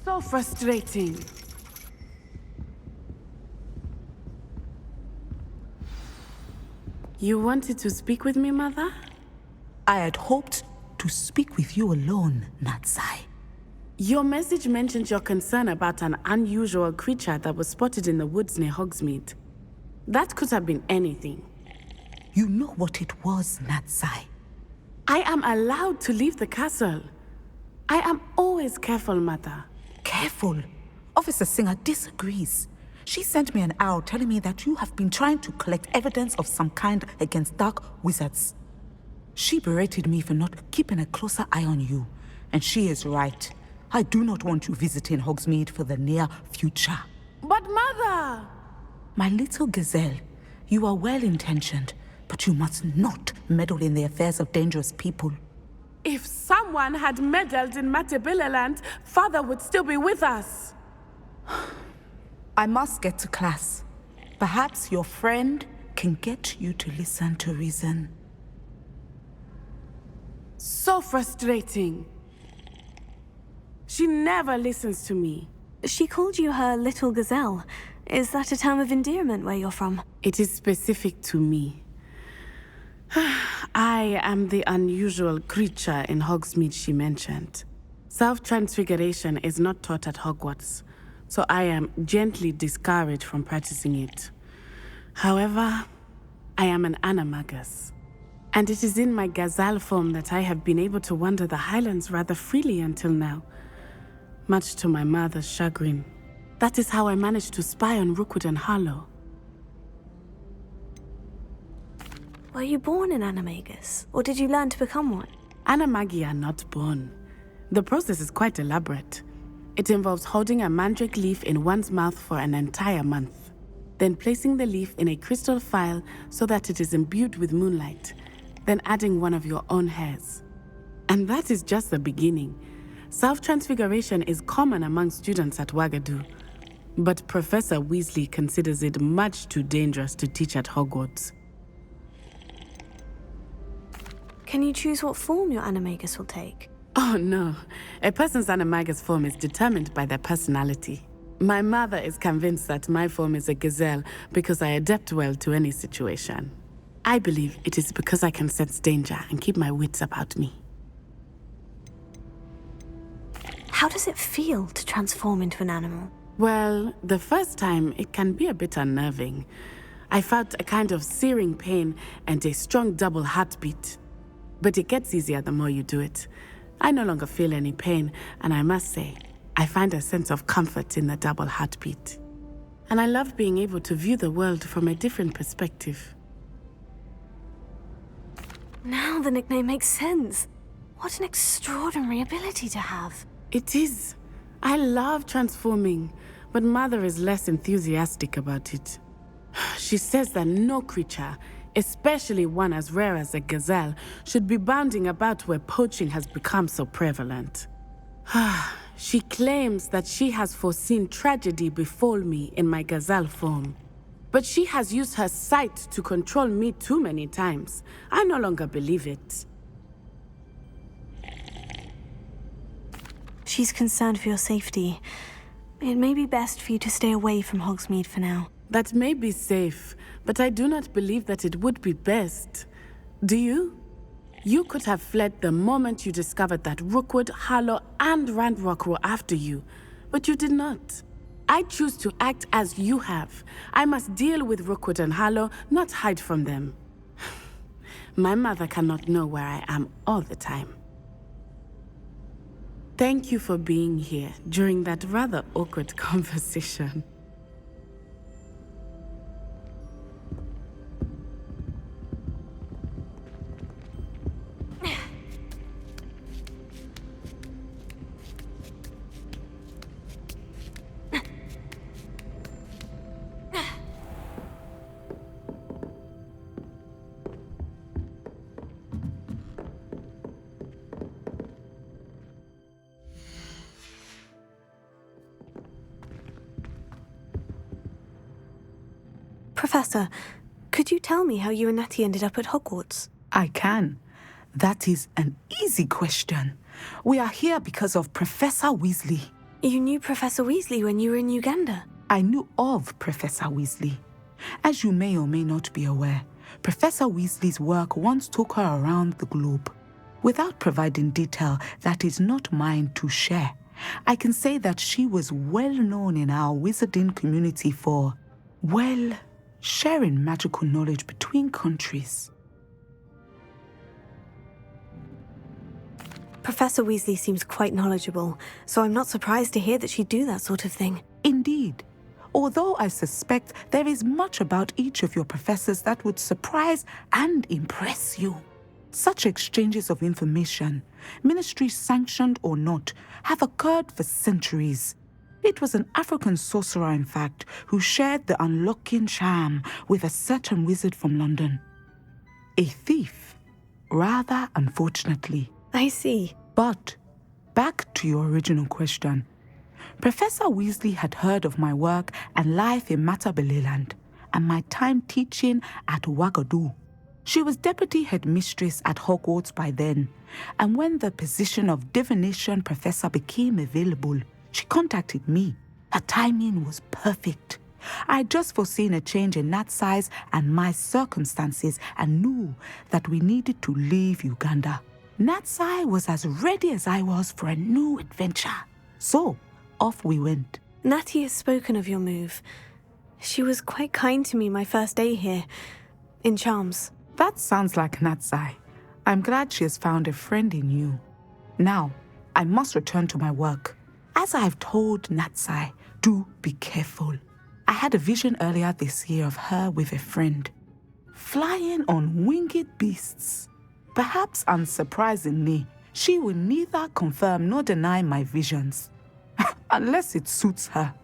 So frustrating. You wanted to speak with me, Mother? I had hoped to speak with you alone, Natsai. Your message mentioned your concern about an unusual creature that was spotted in the woods near Hogsmeade. That could have been anything. You know what it was, Natsai. I am allowed to leave the castle. I am always careful, Mother. Careful? Officer Singer disagrees. She sent me an owl telling me that you have been trying to collect evidence of some kind against dark wizards. She berated me for not keeping a closer eye on you. And she is right. I do not want you visiting Hogsmeade for the near future. But Mother! My little gazelle, you are well-intentioned, but you must not meddle in the affairs of dangerous people. If someone had meddled in Matabeleland, Father would still be with us. I must get to class. Perhaps your friend can get you to listen to reason. So frustrating. She never listens to me. She called you her little gazelle. Is that a term of endearment where you're from? It is specific to me. I am the unusual creature in Hogsmeade she mentioned. Self-transfiguration is not taught at Hogwarts, so I am gently discouraged from practicing it. However, I am an animagus, and it is in my gazelle form that I have been able to wander the Highlands rather freely until now, much to my mother's chagrin. That is how I managed to spy on Rookwood and Harlow. Were you born an animagus, or did you learn to become one? Animagi are not born. The process is quite elaborate. It involves holding a mandrake leaf in one's mouth for an entire month, then placing the leaf in a crystal phial so that it is imbued with moonlight, then adding one of your own hairs. And that is just the beginning. Self-transfiguration is common among students at Wagadu, but Professor Weasley considers it much too dangerous to teach at Hogwarts. Can you choose what form your animagus will take? Oh no, a person's animagus form is determined by their personality. My mother is convinced that my form is a gazelle because I adapt well to any situation. I believe it is because I can sense danger and keep my wits about me. How does it feel to transform into an animal? Well, the first time it can be a bit unnerving. I felt a kind of searing pain and a strong double heartbeat. But it gets easier the more you do it. I no longer feel any pain, and I must say, I find a sense of comfort in the double heartbeat. And I love being able to view the world from a different perspective. Now the nickname makes sense. What an extraordinary ability to have. It is. I love transforming, but Mother is less enthusiastic about it. She says that no creature, especially one as rare as a gazelle, should be bounding about where poaching has become so prevalent. She claims that she has foreseen tragedy befall me in my gazelle form. But she has used her sight to control me too many times. I no longer believe it. She's concerned for your safety. It may be best for you to stay away from Hogsmeade for now. That may be safe, but I do not believe that it would be best. Do you? You could have fled the moment you discovered that Rookwood, Harlow, and Ranrock were after you, but you did not. I choose to act as you have. I must deal with Rookwood and Harlow, not hide from them. My mother cannot know where I am all the time. Thank you for being here during that rather awkward conversation. Professor, could you tell me how you and Natty ended up at Hogwarts? I can. That is an easy question. We are here because of Professor Weasley. You knew Professor Weasley when you were in Uganda? I knew of Professor Weasley. As you may or may not be aware, Professor Weasley's work once took her around the globe. Without providing detail that is not mine to share, I can say that she was well known in our wizarding community for, well, sharing magical knowledge between countries. Professor Weasley seems quite knowledgeable, so I'm not surprised to hear that she'd do that sort of thing. Indeed. Although I suspect there is much about each of your professors that would surprise and impress you. Such exchanges of information, ministry sanctioned or not, have occurred for centuries. It was an African sorcerer, in fact, who shared the unlocking charm with a certain wizard from London. A thief, rather unfortunately. I see. But, back to your original question. Professor Weasley had heard of my work and life in Matabeleland, and my time teaching at Wagadu. She was deputy headmistress at Hogwarts by then, and when the position of divination professor became available, she contacted me. Her timing was perfect. I had just foreseen a change in Nat's size and my circumstances and knew that we needed to leave Uganda. Natsai was as ready as I was for a new adventure. So, off we went. Natty has spoken of your move. She was quite kind to me my first day here, in Charms. That sounds like Natsai. I'm glad she has found a friend in you. Now, I must return to my work. As I've told Natsai, do be careful. I had a vision earlier this year of her with a friend, flying on winged beasts. Perhaps unsurprisingly, she will neither confirm nor deny my visions, unless it suits her.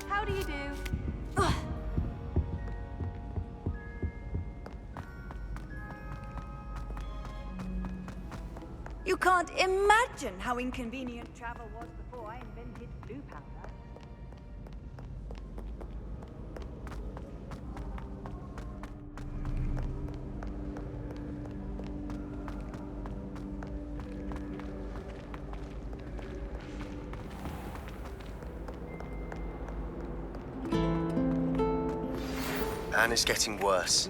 How do you do? You can't imagine how inconvenient travel was before I invented blue powder. Anne is getting worse.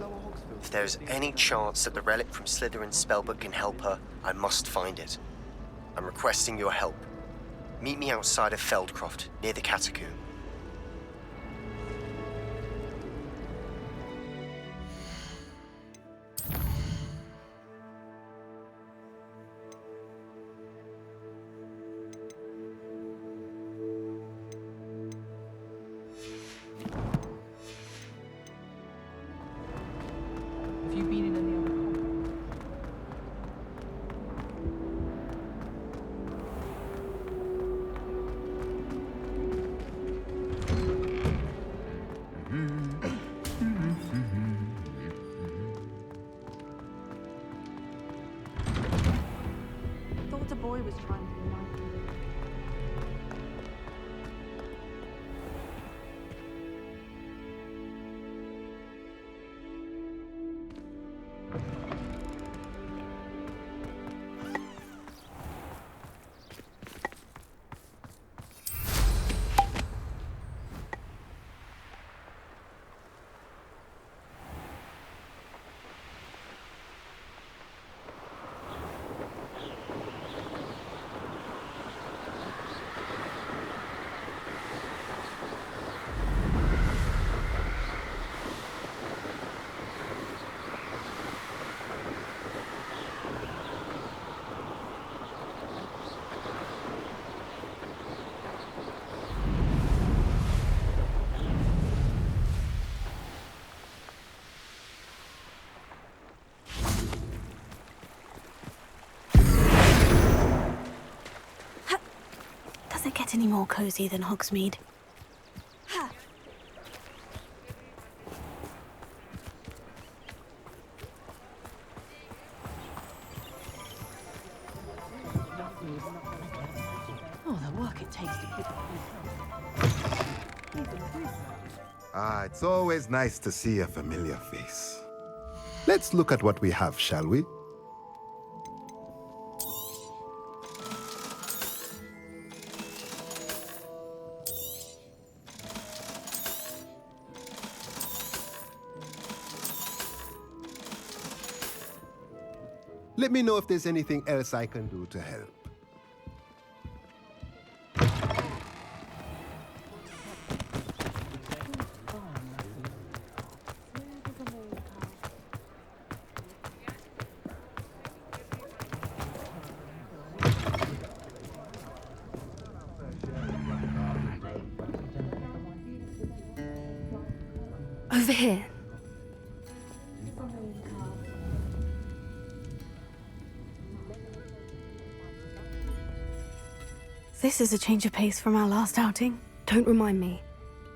If there is any chance that the relic from Slytherin's spellbook can help her, I must find it. I'm requesting your help. Meet me outside of Feldcroft, near the catacomb. Have you been in any other convents? Thought a boy was trying to unite them. Does it get any more cozy than Hogsmeade? Oh, the work it takes to keep It's always nice to see a familiar face. Let's look at what we have, shall we? Let me know if there's anything else I can do to help. Over here. This is a change of pace from our last outing. Don't remind me.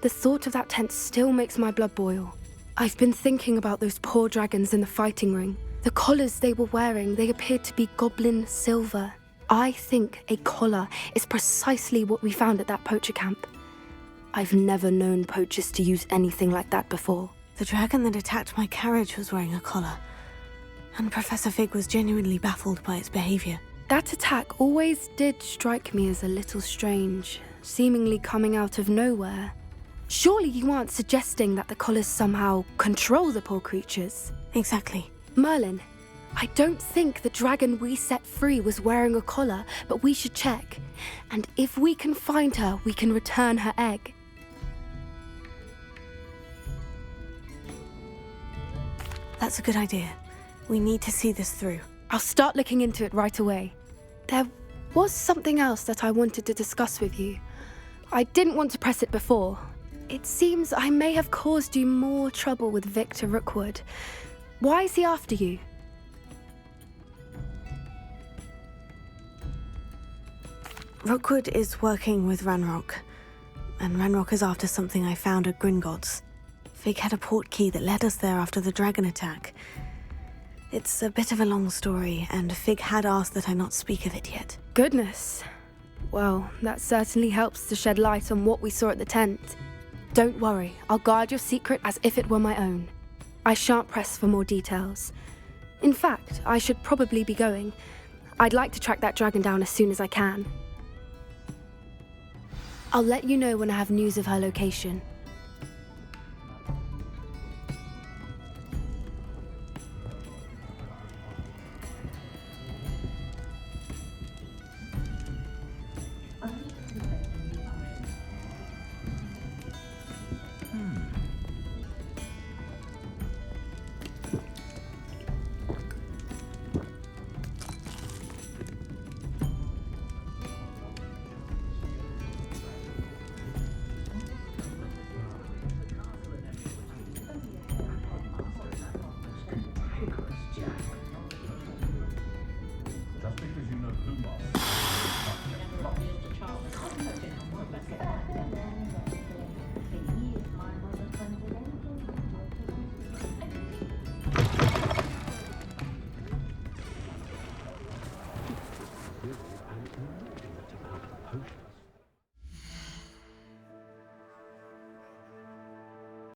The thought of that tent still makes my blood boil. I've been thinking about those poor dragons in the fighting ring. The collars they were wearing, they appeared to be goblin silver. I think a collar is precisely what we found at that poacher camp. I've never known poachers to use anything like that before. The dragon that attacked my carriage was wearing a collar, and Professor Fig was genuinely baffled by its behavior. That attack always did strike me as a little strange, seemingly coming out of nowhere. Surely you aren't suggesting that the collars somehow control the poor creatures? Exactly. Merlin, I don't think the dragon we set free was wearing a collar, but we should check. And if we can find her, we can return her egg. That's a good idea. We need to see this through. I'll start looking into it right away. There was something else that I wanted to discuss with you. I didn't want to press it before. It seems I may have caused you more trouble with Victor Rookwood. Why is he after you? Rookwood is working with Ranrock, and Ranrock is after something I found at Gringotts. Fig had a portkey that led us there after the dragon attack. It's a bit of a long story, and Fig had asked that I not speak of it yet. Goodness. Well, that certainly helps to shed light on what we saw at the tent. Don't worry, I'll guard your secret as if it were my own. I shan't press for more details. In fact, I should probably be going. I'd like to track that dragon down as soon as I can. I'll let you know when I have news of her location.